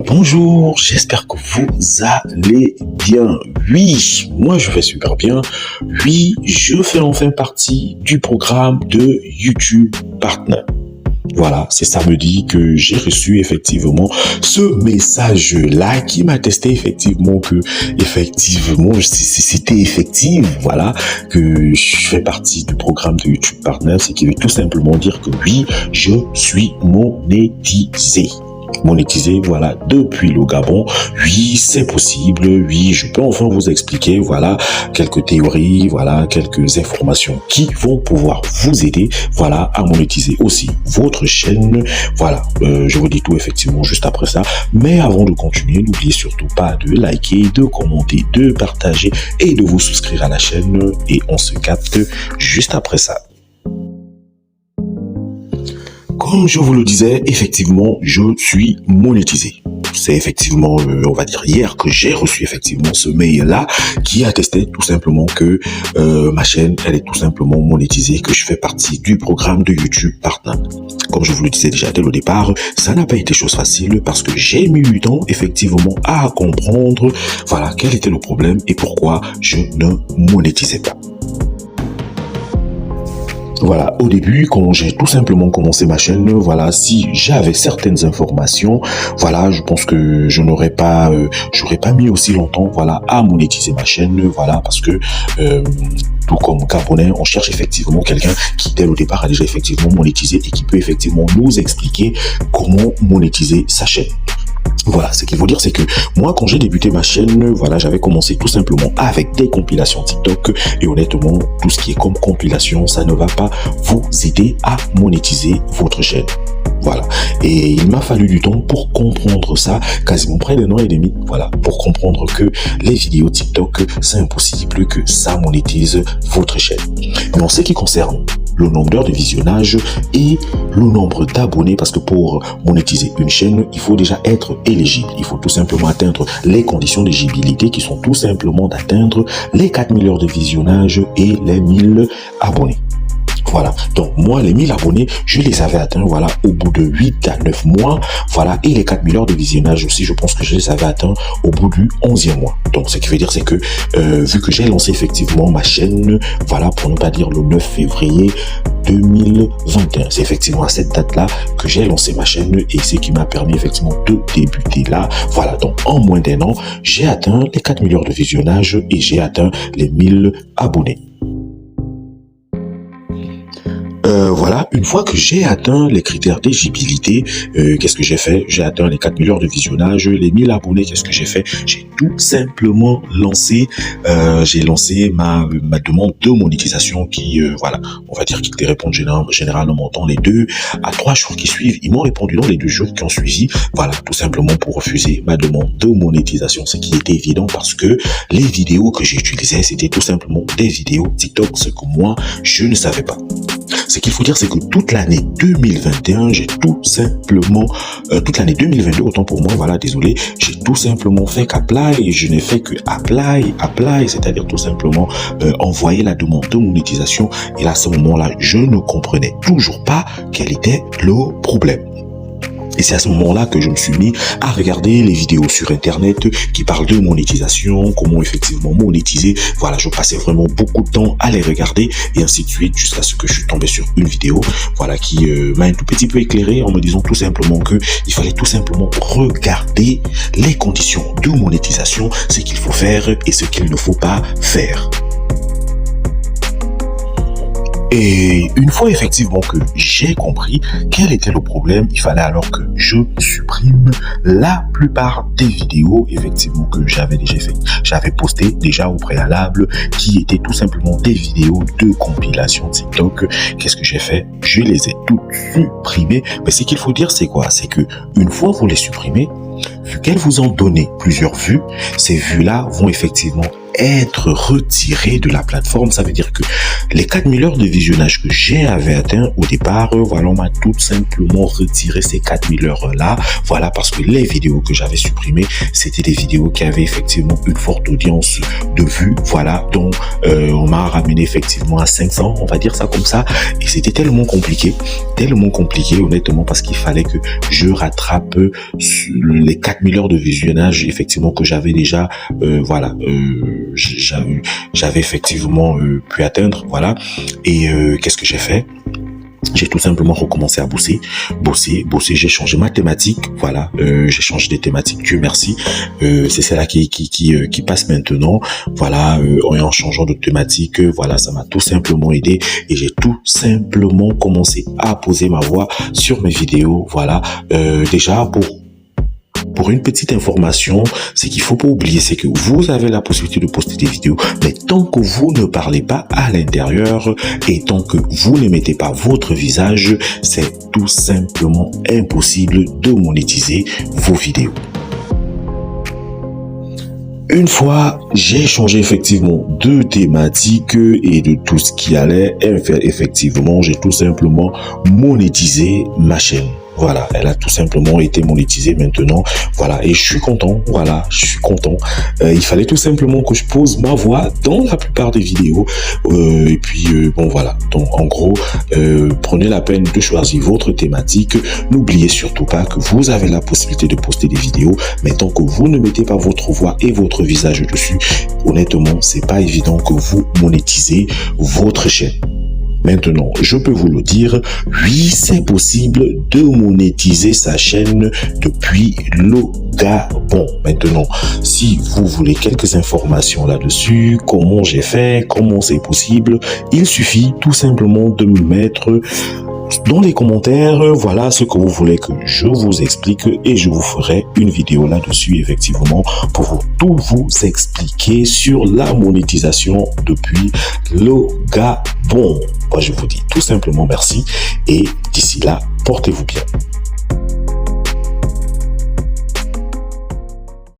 Bonjour, j'espère que vous allez bien. Oui, moi je vais super bien. Oui, je fais enfin partie du programme de YouTube Partner. Voilà, c'est samedi que j'ai reçu effectivement ce message-là qui m'attestait effectivement que c'était effectif, voilà, que je fais partie du programme de YouTube Partner, ce qui veut tout simplement dire que oui, je suis monétisé, voilà, depuis le Gabon. Oui, c'est possible. Oui, je peux enfin vous expliquer, voilà, quelques théories, voilà, quelques informations qui vont pouvoir vous aider, voilà, à monétiser aussi votre chaîne. Voilà, je vous dis tout effectivement juste après ça. Mais avant de continuer, n'oubliez surtout pas de liker, de commenter, de partager et de vous souscrire à la chaîne. Et on se capte juste après ça. Comme je vous le disais, effectivement, je suis monétisé. C'est effectivement, on va dire hier que j'ai reçu effectivement ce mail-là qui attestait tout simplement que ma chaîne, elle est tout simplement monétisée, que je fais partie du programme de YouTube Partner. Comme je vous le disais déjà dès le départ, ça n'a pas été chose facile parce que j'ai mis du temps effectivement à comprendre, voilà, quel était le problème et pourquoi je ne monétisais pas. Voilà, au début, quand j'ai tout simplement commencé ma chaîne, voilà, si j'avais certaines informations, voilà, je pense que j'aurais pas mis aussi longtemps, voilà, à monétiser ma chaîne, voilà, parce que tout comme Gabonais, on cherche effectivement quelqu'un qui, dès le départ, a déjà effectivement monétisé et qui peut effectivement nous expliquer comment monétiser sa chaîne. Voilà, ce qu'il faut dire, c'est que moi, quand j'ai débuté ma chaîne, voilà, j'avais commencé tout simplement avec des compilations TikTok et honnêtement, tout ce qui est comme compilation, ça ne va pas vous aider à monétiser votre chaîne. Voilà. Et il m'a fallu du temps pour comprendre ça, quasiment près d'un an et demi, voilà, pour comprendre que les vidéos TikTok, c'est impossible que ça monétise votre chaîne. Mais en ce qui concerne le nombre d'heures de visionnage et le nombre d'abonnés, parce que pour monétiser une chaîne, il faut déjà être éligible. Il faut tout simplement atteindre les conditions d'éligibilité qui sont tout simplement d'atteindre les 4000 heures de visionnage et les 1000 abonnés. Voilà, donc moi les 1000 abonnés, je les avais atteints, voilà, au bout de 8 à 9 mois, voilà, et les 4000 heures de visionnage aussi, je pense que je les avais atteints au bout du 11e mois. Donc ce qui veut dire, c'est que vu que j'ai lancé effectivement ma chaîne, voilà, pour ne pas dire le 9 février 2021, c'est effectivement à cette date-là que j'ai lancé ma chaîne et ce qui m'a permis effectivement de débuter là. Voilà, donc en moins d'un an, j'ai atteint les 4000 heures de visionnage et j'ai atteint les 1000 abonnés. Voilà, une fois que j'ai atteint les critères d'éligibilité, qu'est-ce que j'ai fait? J'ai atteint les 4000 heures de visionnage, les 1000 abonnés, qu'est-ce que j'ai fait? J'ai tout simplement lancé, j'ai lancé ma demande de monétisation qui, voilà, on va dire qu'ils te répondent généralement dans les 2 à 3 jours qui suivent. Ils m'ont répondu dans les 2 jours qui ont suivi, voilà, tout simplement pour refuser ma demande de monétisation, ce qui était évident parce que les vidéos que j'utilisais, c'était tout simplement des vidéos TikTok, ce que moi, je ne savais pas. Ce qu'il faut dire, c'est que toute l'année 2021, j'ai tout simplement, toute l'année 2022, autant pour moi, voilà, désolé, j'ai tout simplement fait qu'apply et je n'ai fait que apply, c'est-à-dire tout simplement envoyer la demande de monétisation. Et là, à ce moment-là, je ne comprenais toujours pas quel était le problème. Et c'est à ce moment-là que je me suis mis à regarder les vidéos sur Internet qui parlent de monétisation, comment effectivement monétiser. Voilà, je passais vraiment beaucoup de temps à les regarder et ainsi de suite jusqu'à ce que je suis tombé sur une vidéo, voilà, qui m'a un tout petit peu éclairé en me disant tout simplement que il fallait tout simplement regarder les conditions de monétisation, ce qu'il faut faire et ce qu'il ne faut pas faire. Et une fois effectivement que j'ai compris quel était le problème, il fallait alors que je supprime la plupart des vidéos effectivement que j'avais déjà fait. J'avais posté déjà au préalable qui étaient tout simplement des vidéos de compilation TikTok. Qu'est-ce que j'ai fait? Je les ai toutes supprimées. Mais ce qu'il faut dire, c'est quoi? C'est que une fois vous les supprimez, vu qu'elles vous ont donné plusieurs vues, ces vues-là vont effectivement être retirées de la plateforme. Ça veut dire que les 4000 heures de visionnage que j'avais atteint au départ, voilà, on m'a tout simplement retiré ces 4000 heures-là. Voilà, parce que les vidéos que j'avais supprimées, c'était des vidéos qui avaient effectivement une forte audience de vues. Voilà, donc on m'a ramené effectivement à 500, on va dire ça comme ça. Et c'était tellement compliqué, honnêtement, parce qu'il fallait que je rattrape les 4000 heures de visionnage, effectivement, que j'avais déjà, voilà, j'avais effectivement pu atteindre, voilà. Et qu'est-ce que j'ai fait? J'ai tout simplement recommencé à bosser. J'ai changé ma thématique, voilà. J'ai changé des thématiques, Dieu merci. C'est celle-là qui passe maintenant, voilà. En changeant de thématique, voilà, ça m'a tout simplement aidé et j'ai tout simplement commencé à poser ma voix sur mes vidéos, voilà. Déjà pour une petite information, c'est qu'il faut pas oublier, c'est que vous avez la possibilité de poster des vidéos, mais tant que vous ne parlez pas à l'intérieur et tant que vous ne mettez pas votre visage, c'est tout simplement impossible de monétiser vos vidéos. Une fois, j'ai changé effectivement de thématique et de tout ce qui allait, effectivement, j'ai tout simplement monétisé ma chaîne. Voilà, elle a tout simplement été monétisée maintenant. Voilà, et je suis content. Voilà, je suis content. Il fallait tout simplement que je pose ma voix dans la plupart des vidéos. Et puis, bon, voilà. Donc, en gros, prenez la peine de choisir votre thématique. N'oubliez surtout pas que vous avez la possibilité de poster des vidéos. Mais tant que vous ne mettez pas votre voix et votre visage dessus, honnêtement, c'est pas évident que vous monétisez votre chaîne. Maintenant, je peux vous le dire, oui, c'est possible de monétiser sa chaîne depuis le Gabon. Maintenant, si vous voulez quelques informations là-dessus, comment j'ai fait, comment c'est possible, il suffit tout simplement de me mettre dans les commentaires, voilà ce que vous voulez que je vous explique et je vous ferai une vidéo là-dessus, effectivement, pour tout vous expliquer sur la monétisation depuis le Gabon. Moi, je vous dis tout simplement merci et d'ici là, portez-vous bien.